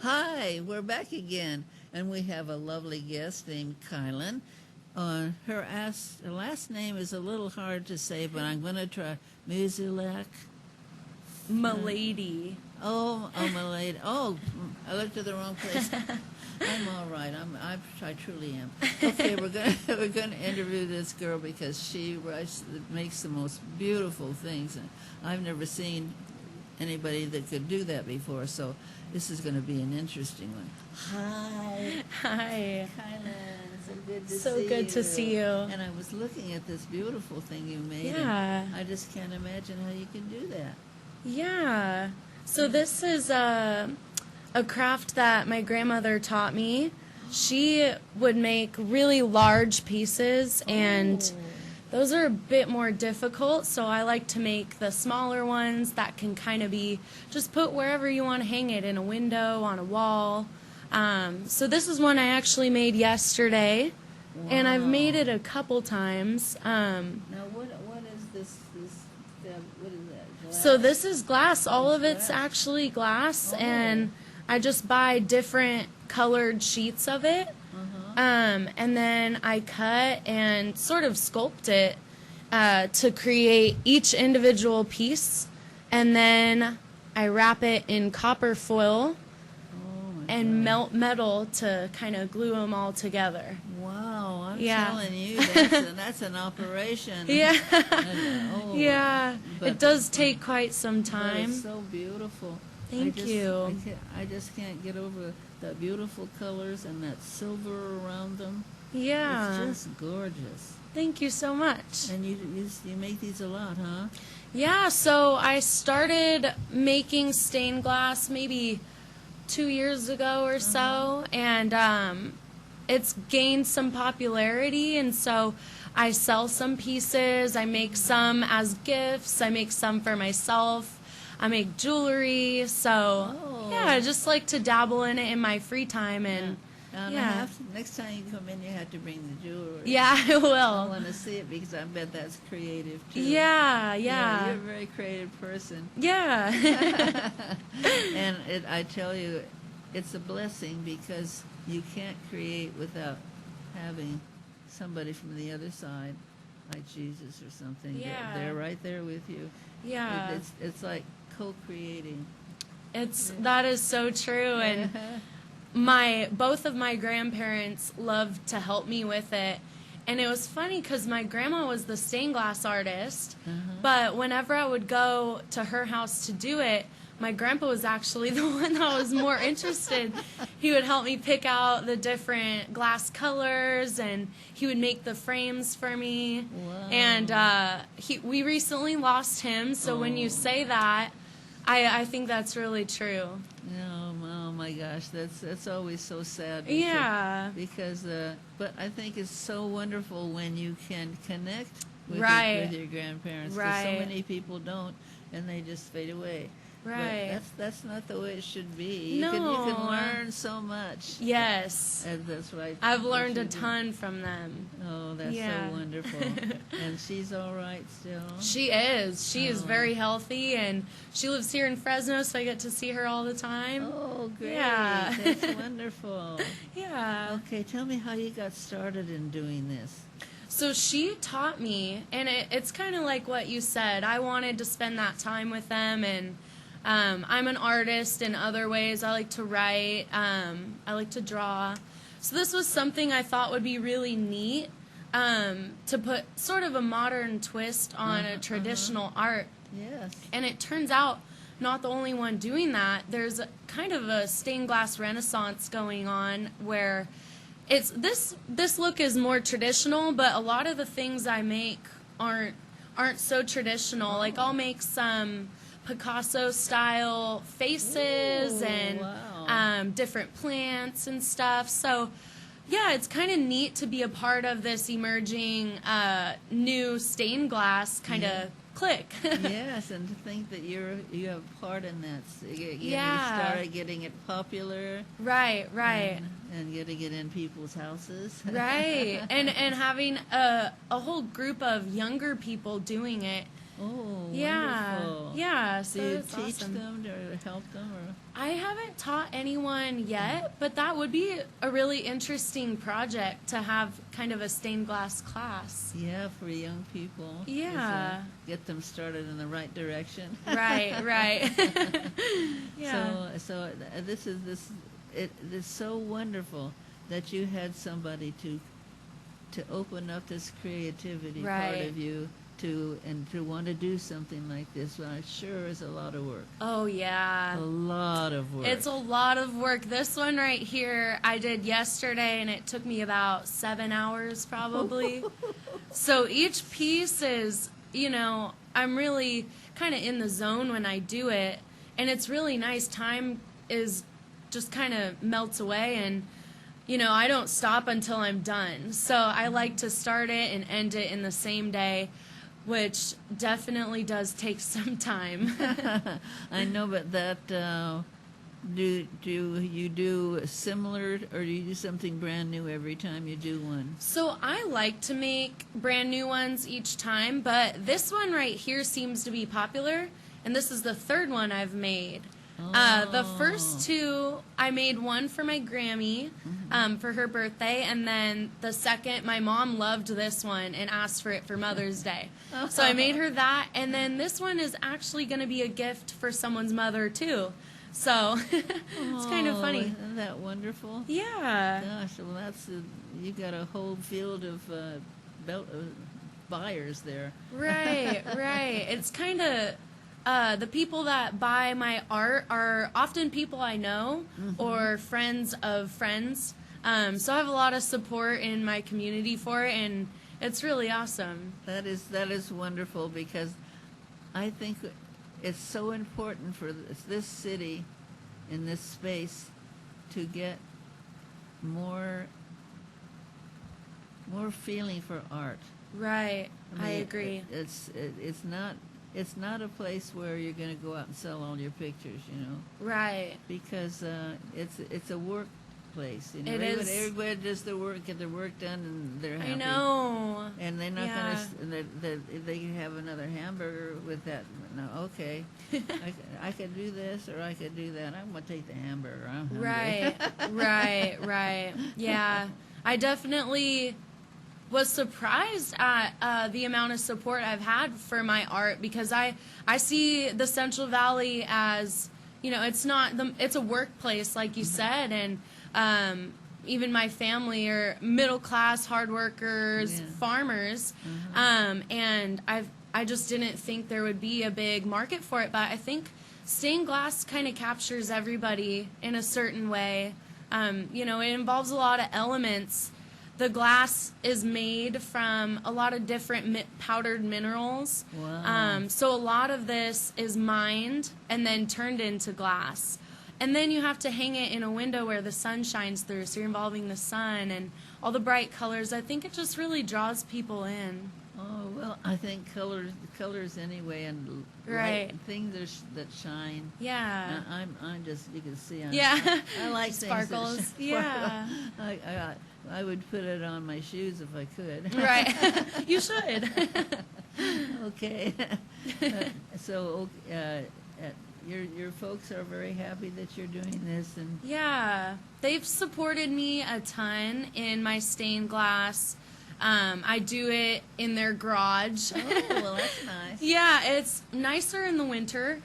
Hi, we're back again, and we have a lovely guest named Kylan. Her last name is a little hard to say, but I'm going to try. Muzulak. Malady. Malady. Oh, I looked at the wrong place. I'm all right. I truly am. Okay, we're gonna interview this girl because she makes the most beautiful things, and I've never seen anybody that could do that before. So this is going to be an interesting one. Hi. Hi. Kylan, so good to see you. So good to see you. And I was looking at this beautiful thing you made. Yeah. And I just can't imagine how you can do that. Yeah. So this is a craft that my grandmother taught me. She would make really large pieces, and those are a bit more difficult, so I like to make the smaller ones that can kind of be just put wherever you want to hang it, in a window, on a wall. So this is one I actually made yesterday, and I've made it a couple times. Now, what is this? What is that? Glass? So this is glass. All of it's glass? actually glass, and I just buy different colored sheets of it. And then I cut and sort of sculpt it to create each individual piece, and then I wrap it in copper foil and melt metal to kind of glue them all together. Wow, I'm telling you, that's an operation. Yeah. Yeah. It does take quite some time. It's so beautiful. Thank you. I just can't get over the beautiful colors and that silver around them. Yeah. It's just gorgeous. Thank you so much. And you make these a lot, huh? Yeah, so I started making stained glass maybe 2 years ago or so, and it's gained some popularity, and so I sell some pieces. I make some as gifts. I make some for myself. I make jewelry, so yeah, I just like to dabble in it in my free time, and next time you come in, you have to bring the jewelry. Yeah, I will. I want to see it because I bet that's creative too. Yeah. You're a very creative person. Yeah. And I tell you, it's a blessing because you can't create without having somebody from the other side, like Jesus or something. Yeah. They're right there with you. Yeah. It's like co-creating. That is so true, and both of my grandparents loved to help me with it. And it was funny because my grandma was the stained glass artist, but whenever I would go to her house to do it, my grandpa was actually the one that was more interested. He would help me pick out the different glass colors, and he would make the frames for me. Wow. And we recently lost him, so when you say that, I think that's really true. Oh my gosh, that's always so sad. Because but I think it's so wonderful when you can connect with your grandparents. Right. So many people don't, and they just fade away. Right. But that's not the way it should be. You No. can learn so much. Yes. And that's right. I've learned a ton from them. Oh, that's so wonderful. And she's all right still? She is. She is very healthy, and she lives here in Fresno, so I get to see her all the time. Oh, great. Yeah. That's wonderful. Yeah. Okay, tell me how you got started in doing this. So she taught me, and it's kind of like what you said. I wanted to spend that time with them, and I'm an artist in other ways. I like to write. I like to draw. So this was something I thought would be really neat to put sort of a modern twist on a traditional art. Yes. And it turns out not the only one doing that. There's kind of a stained glass renaissance going on where it's this look is more traditional, but a lot of the things I make aren't so traditional. Like I'll make some Picasso-style faces and different plants and stuff. So, yeah, it's kind of neat to be a part of this emerging new stained glass kind of clique. Yes, and to think that you have a part in that. You started getting it popular. Right. And getting it in people's houses. Right, and having a whole group of younger people doing it. Oh, Yeah, wonderful. yeah. So Do you it's teach awesome. them or help them? Or? I haven't taught anyone yet, but that would be a really interesting project to have kind of a stained glass class. Yeah, for young people. Yeah. Get them started in the right direction. Right, right. Yeah. It is so wonderful that you had somebody to open up this creativity part Right. of you to want to do something like this. Well, it sure is a lot of work. Oh, yeah. A lot of work. It's a lot of work. This one right here I did yesterday, and it took me about 7 hours probably. So each piece is, I'm really kind of in the zone when I do it, and it's really nice. Time is just kind of melts away, and I don't stop until I'm done. So I like to start it and end it in the same day, which definitely does take some time. I know, but that do you do similar, or do you do something brand new every time you do one? So I like to make brand new ones each time, but this one right here seems to be popular, and this is the third one I've made. The first two, I made one for my Grammy for her birthday, and then the second, my mom loved this one and asked for it for Mother's Day. So I made her that, and then this one is actually going to be a gift for someone's mother, too. So it's kind of funny. Isn't that wonderful? Yeah. Gosh, well, you got a whole field of buyers there. Right, right. It's kind of... the people that buy my art are often people I know or friends of friends. So I have a lot of support in my community for it, and it's really awesome. That is wonderful, because I think it's so important for this city, in this space, to get more feeling for art. Right, I mean, agree. It's not a place where you're going to go out and sell all your pictures, Right. because it's a workplace. It is. Everybody does their work, get their work done, and they're happy. I know. And they're not Yeah. going to. They can have another hamburger with that. No, okay, I could do this or I could do that. I'm going to take the hamburger. I'm hungry. Right, right. Yeah, I definitely was surprised at the amount of support I've had for my art, because I see the Central Valley as, it's a workplace, like you said, and even my family are middle class, hard workers, farmers, and I just didn't think there would be a big market for it, but I think stained glass kind of captures everybody in a certain way. It involves a lot of elements. The glass is made from a lot of different powdered minerals. Wow. So a lot of this is mined and then turned into glass. And then you have to hang it in a window where the sun shines through, so you're involving the sun and all the bright colors. I think it just really draws people in. Oh, well, I think colors anyway, and Right. things that shine. Yeah. I'm just, you can see. Yeah. I like Sparkles. things that Yeah. I would put it on my shoes if I could. Right. You should. Okay. Your folks are very happy that you're doing this, and Yeah. They've supported me a ton in my stained glass. I do it in their garage. oh, well, that's nice. Yeah, it's nicer in the winter,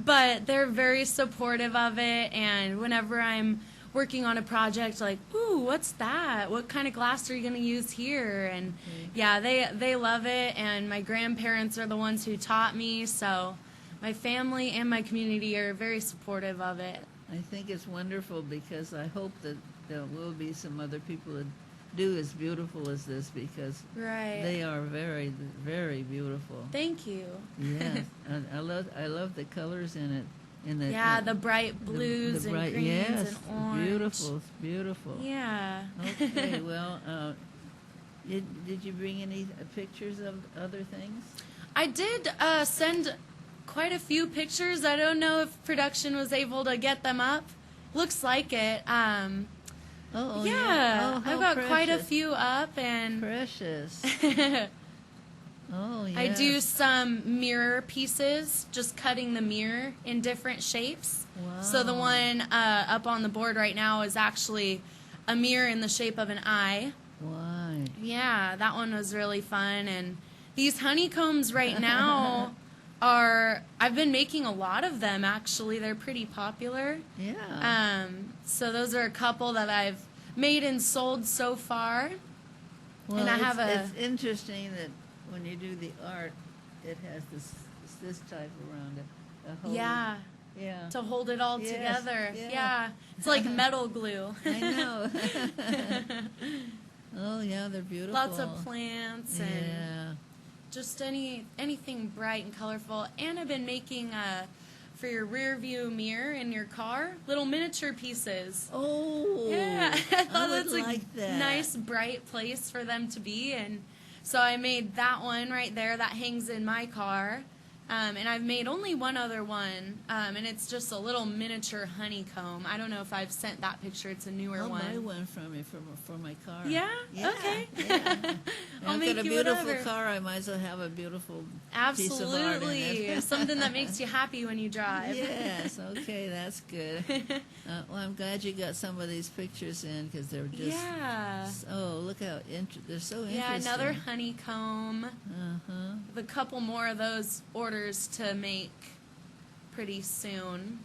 but they're very supportive of it, and whenever I'm working on a project, like, ooh, what's that? What kind of glass are you going to use here? And yeah, they love it, and my grandparents are the ones who taught me, so my family and my community are very supportive of it. I think it's wonderful, because I hope that there will be some other people that do as beautiful as this, because Right. they are very, very beautiful. Thank you. Yes, I love the colors in it. Yeah, the bright blues the bright, and greens yes, and orange. beautiful, it's beautiful. Yeah. Okay, well, did you bring any pictures of other things? I did send quite a few pictures. I don't know if production was able to get them up. Looks like it. Oh, yeah, Oh, how I've got quite a precious. few up, and Precious. Oh, yeah. I do some mirror pieces, just cutting the mirror in different shapes. Wow. So the one up on the board right now is actually a mirror in the shape of an eye. Why? Yeah, that one was really fun. And these honeycombs right now I've been making a lot of them, actually. They're pretty popular. Yeah. So those are a couple that I've made and sold so far. Well, and I have it's interesting that when you do the art, it has this type around it. A whole, Yeah. Yeah. To hold it all Yes, together. yeah. Yeah. It's like metal glue. I know. Oh, yeah, they're beautiful. Lots of plants and Yeah. just anything bright and colorful. And I've been making for your rear view mirror in your car, little miniature pieces. Oh. Yeah, I thought would that's like that. nice bright place for them to be, and so I made that one right there that hangs in my car. And I've made only one other one, and it's just a little miniature honeycomb. I don't know if I've sent that picture. It's a newer I'll one. buy one from you for my car. Yeah? Yeah, Okay. Yeah. I'll I've make got a you beautiful whatever. car. I might as well have a beautiful piece of art Absolutely. in it. Something that makes you happy when you drive. Yes. Okay, that's good. Well, I'm glad you got some of these pictures in because they're just. Yeah. Oh, look how they're so interesting. Yeah, another honeycomb. Uh-huh. A couple more of those orders to make pretty soon.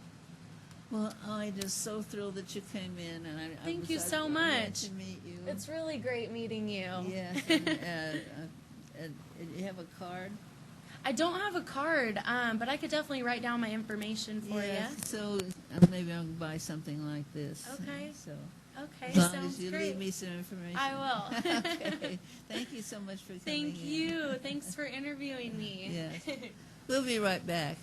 Well, I'm just so thrilled that you came in, and Thank you was so glad much. to meet you. It's really great meeting you. Yes. And you have a card. I don't have a card, but I could definitely write down my information for Yes. you. So maybe I'll buy something like this. Okay. So Okay, as long sounds as you great. leave me some information. I will. Okay. Thank you so much for coming Thank in. you. Thanks for interviewing me. Yes. We'll be right back.